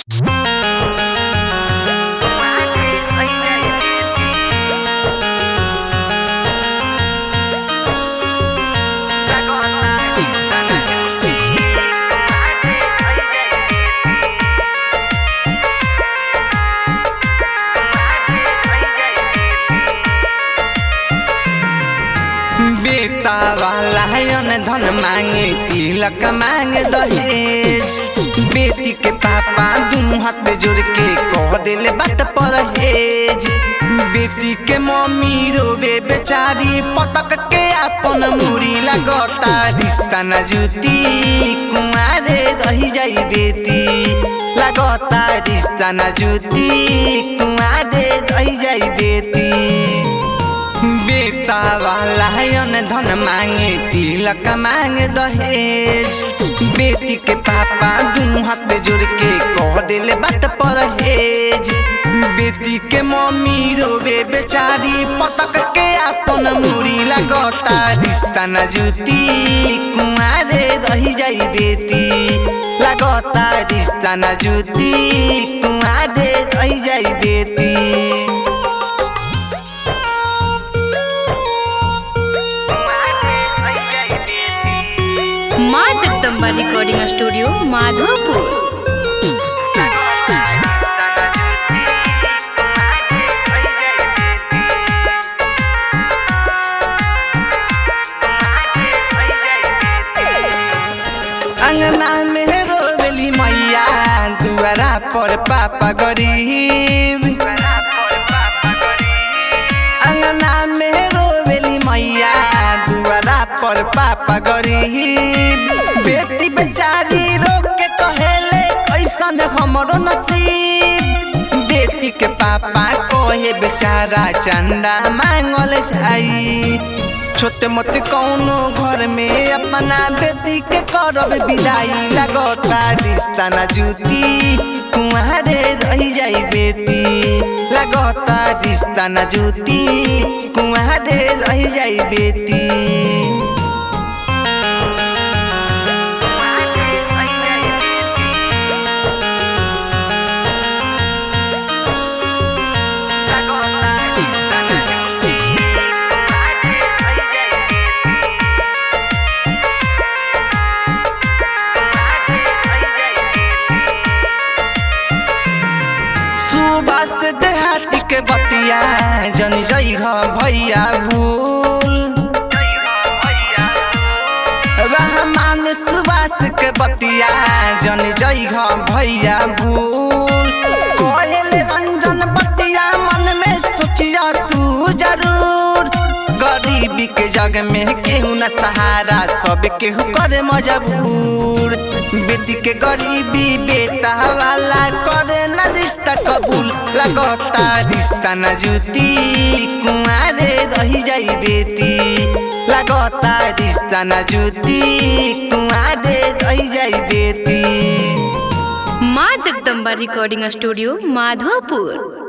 बेटा वाला धन मांगे तिलक मांगे दहेज। बेटी के पापा दोनों हाथ पे जोड़ के कह दिले बात परहेज। बेटी के मम्मी रोवे बेचारी पटक के अपन मुरी लगता रिश्ता न जुटी कुमारे रही जाई बेटी लगता रिश्ता न जुटी कुमारे रही जाई बेटी। बेटा वाला धन मांगे तिलक मांगे दहेज। बेटी के पापा दोनों हाथ पे जोड़ के कह दिले बात परहेज। बेटी के मम्मी रोवे बेचारी पटक के अपन मुरी लगता रिश्ता न जुटी कुमारे रही जाई बेटी लगता रिश्ता न जुटी कुमारे रही जाई बेटी। माँ जगदम्बा रिकॉर्डिंग स्टूडियो माधोपुर। अंगना में रोवेली मैया दुआरा पर पापा गरीब। अंगना में रोवेली मैया दुआरा पर पापा गरीब। बेटी बेचारी रो के कहेले कैसन हमरो नसीब। बेटी के पापा कहे बेचारा चंदा मांगल जाई। छोटे मोटे कौनो घर में अपना बेटी के करब विदाई लगता रिश्ता न जुटी कुंवारे रही जाई बेटी लगता रिश्ता न जुटी कुंवारे रही जाई बेटी। बस देहाती के बतिया जनी जई भैया भूल। रहमान सुबास के बतिया जनी जई भैया भूल। कोयल रंजन बतिया मन में सोचिया तू जरूर। गरीबी के जग में केहू न सहारा सब केहू करे मजबूर। बेटी के गरीबी बेटा वाला करे न रिश्ता कबूल लगता रिश्ता न जुटी कुंवारे रही जाई बेटी लगता रिश्ता न जुटी कुंवारे रही जाई बेटी। माँ जगदम्बा रिकॉर्डिंग स्टूडियो माधोपुर।